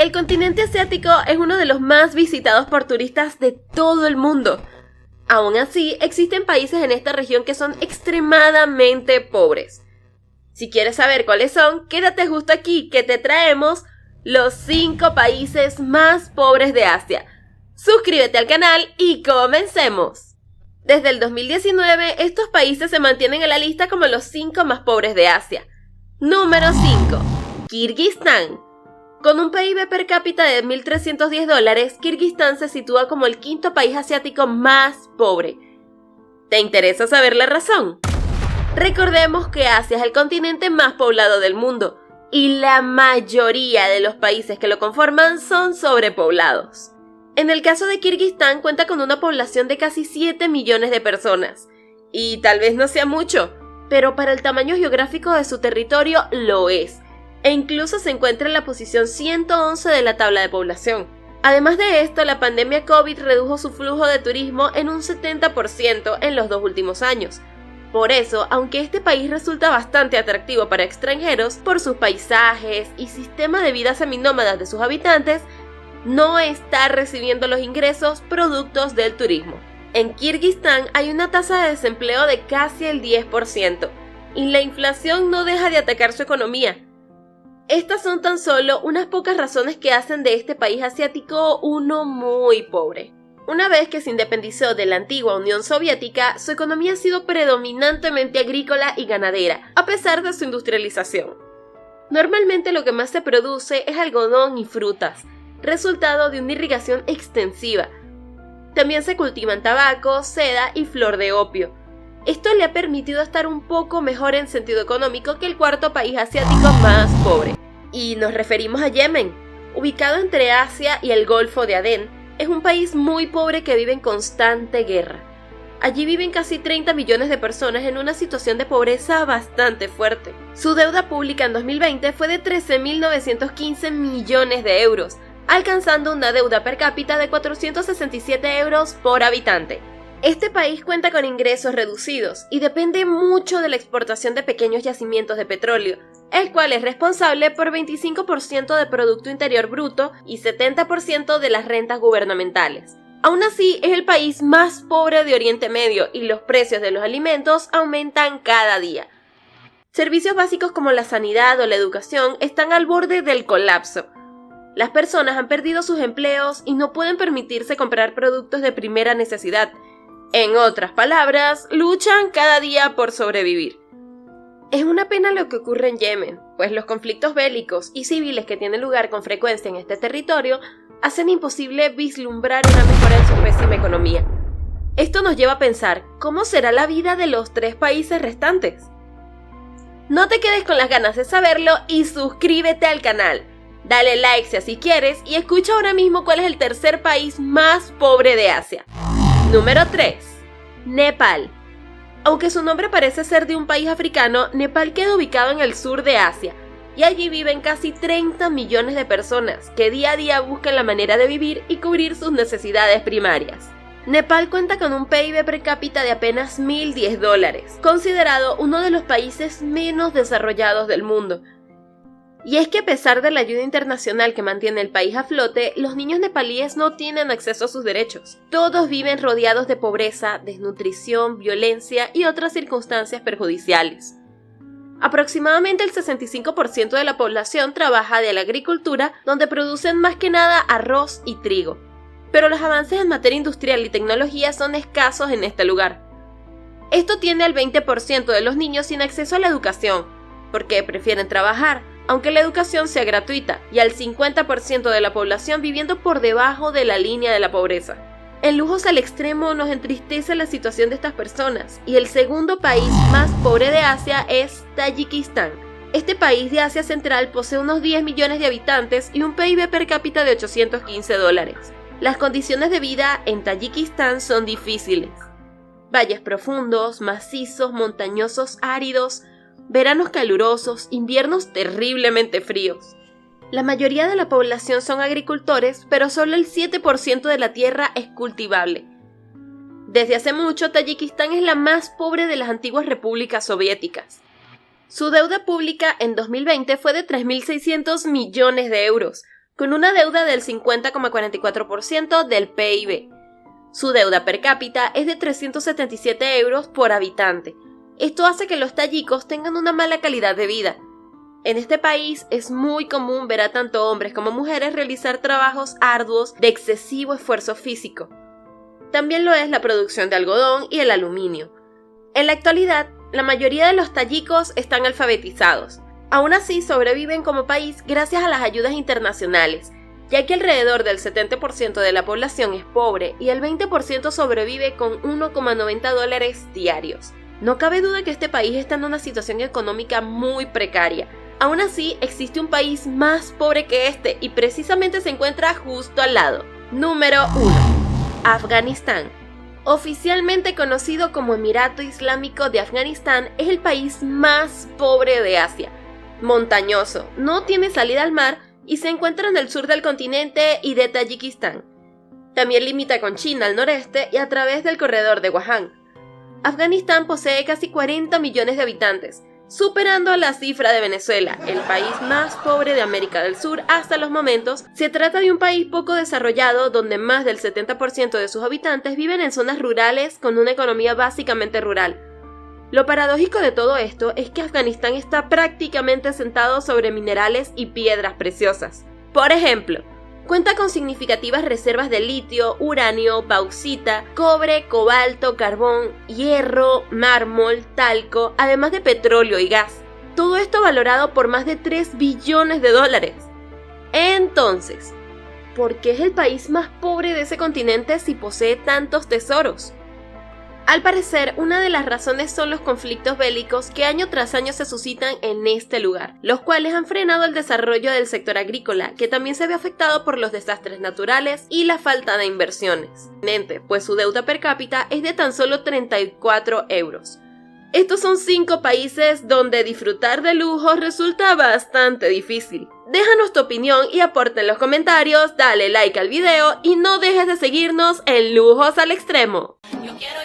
El continente asiático es uno de los más visitados por turistas de todo el mundo. Aún así, existen países en esta región que son extremadamente pobres. Si quieres saber cuáles son, quédate justo aquí que te traemos los 5 países más pobres de Asia. Suscríbete al canal y comencemos. Desde el 2019, estos países se mantienen en la lista como los 5 más pobres de Asia. Número 5. Kirguistán. Con un PIB per cápita de $1.310, Kirguistán se sitúa como el 5º país asiático más pobre. ¿Te interesa saber la razón? Recordemos que Asia es el continente más poblado del mundo, y la mayoría de los países que lo conforman son sobrepoblados. En el caso de Kirguistán cuenta con una población de casi 7 millones de personas, y tal vez no sea mucho, pero para el tamaño geográfico de su territorio lo es. E incluso se encuentra en la posición 111 de la tabla de población. Además de esto, la pandemia COVID redujo su flujo de turismo en un 70% en los 2 últimos años. Por eso, aunque este país resulta bastante atractivo para extranjeros por sus paisajes y sistema de vida seminómadas de sus habitantes, no está recibiendo los ingresos productos del turismo. En Kirguistán hay una tasa de desempleo de casi el 10%, y la inflación no deja de atacar su economía. Estas son tan solo unas pocas razones que hacen de este país asiático uno muy pobre. Una vez que se independizó de la antigua Unión Soviética, su economía ha sido predominantemente agrícola y ganadera, a pesar de su industrialización. Normalmente lo que más se produce es algodón y frutas, resultado de una irrigación extensiva. También se cultivan tabaco, seda y flor de opio. Esto le ha permitido estar un poco mejor en sentido económico que el 4º país asiático más pobre. Y nos referimos a Yemen. Ubicado entre Asia y el Golfo de Adén, es un país muy pobre que vive en constante guerra. Allí viven casi 30 millones de personas en una situación de pobreza bastante fuerte. Su deuda pública en 2020 fue de 13.915 millones de euros, alcanzando una deuda per cápita de 467 euros por habitante. Este país cuenta con ingresos reducidos y depende mucho de la exportación de pequeños yacimientos de petróleo, el cual es responsable por 25% del Producto Interior Bruto y 70% de las rentas gubernamentales. Aún así, es el país más pobre de Oriente Medio y los precios de los alimentos aumentan cada día. Servicios básicos como la sanidad o la educación están al borde del colapso. Las personas han perdido sus empleos y no pueden permitirse comprar productos de primera necesidad. En otras palabras, luchan cada día por sobrevivir. Es una pena lo que ocurre en Yemen, pues los conflictos bélicos y civiles que tienen lugar con frecuencia en este territorio hacen imposible vislumbrar una mejora en su pésima economía. Esto nos lleva a pensar, ¿cómo será la vida de los 3 países restantes? No te quedes con las ganas de saberlo y suscríbete al canal. Dale like si así quieres y escucha ahora mismo cuál es el 3er país más pobre de Asia. Número 3. Nepal. Aunque su nombre parece ser de un país africano, Nepal queda ubicado en el sur de Asia, y allí viven casi 30 millones de personas que día a día buscan la manera de vivir y cubrir sus necesidades primarias. Nepal cuenta con un PIB per cápita de apenas $1.010, considerado uno de los países menos desarrollados del mundo. Y es que a pesar de la ayuda internacional que mantiene el país a flote, los niños nepalíes no tienen acceso a sus derechos. Todos viven rodeados de pobreza, desnutrición, violencia y otras circunstancias perjudiciales. Aproximadamente el 65% de la población trabaja de la agricultura, donde producen más que nada arroz y trigo. Pero los avances en materia industrial y tecnología son escasos en este lugar. Esto tiene al 20% de los niños sin acceso a la educación, porque prefieren trabajar, aunque la educación sea gratuita, y al 50% de la población viviendo por debajo de la línea de la pobreza. En lujos al extremo nos entristece la situación de estas personas, y el 2º país más pobre de Asia es Tayikistán. Este país de Asia Central posee unos 10 millones de habitantes y un PIB per cápita de $815. Las condiciones de vida en Tayikistán son difíciles. Valles profundos, macizos, montañosos, áridos, veranos calurosos, inviernos terriblemente fríos. La mayoría de la población son agricultores, pero solo el 7% de la tierra es cultivable. Desde hace mucho, Tayikistán es la más pobre de las antiguas repúblicas soviéticas. Su deuda pública en 2020 fue de 3.600 millones de euros, con una deuda del 50,44% del PIB. Su deuda per cápita es de 377 euros por habitante. Esto hace que los tayikos tengan una mala calidad de vida. En este país es muy común ver a tanto hombres como mujeres realizar trabajos arduos de excesivo esfuerzo físico. También lo es la producción de algodón y el aluminio. En la actualidad, la mayoría de los tayikos están alfabetizados. Aún así, sobreviven como país gracias a las ayudas internacionales, ya que alrededor del 70% de la población es pobre y el 20% sobrevive con $1,90 diarios. No cabe duda que este país está en una situación económica muy precaria. Aún así, existe un país más pobre que este y precisamente se encuentra justo al lado. Número 1. Afganistán. Oficialmente conocido como Emirato Islámico de Afganistán, es el país más pobre de Asia. Montañoso, no tiene salida al mar y se encuentra en el sur del continente y de Tayikistán. También limita con China al noreste y a través del corredor de Wahhan. Afganistán posee casi 40 millones de habitantes, superando la cifra de Venezuela, el país más pobre de América del Sur hasta los momentos. Se trata de un país poco desarrollado donde más del 70% de sus habitantes viven en zonas rurales con una economía básicamente rural. Lo paradójico de todo esto es que Afganistán está prácticamente sentado sobre minerales y piedras preciosas. Por ejemplo, cuenta con significativas reservas de litio, uranio, bauxita, cobre, cobalto, carbón, hierro, mármol, talco, además de petróleo y gas. Todo esto valorado por más de $3 billones. Entonces, ¿por qué es el país más pobre de ese continente si posee tantos tesoros? Al parecer, una de las razones son los conflictos bélicos que año tras año se suscitan en este lugar, los cuales han frenado el desarrollo del sector agrícola, que también se ve afectado por los desastres naturales y la falta de inversiones. Pues su deuda per cápita es de tan solo 34 euros. Estos son 5 países donde disfrutar de lujos resulta bastante difícil. Déjanos tu opinión y aporta en los comentarios, dale like al video y no dejes de seguirnos en Lujos al Extremo. Yo quiero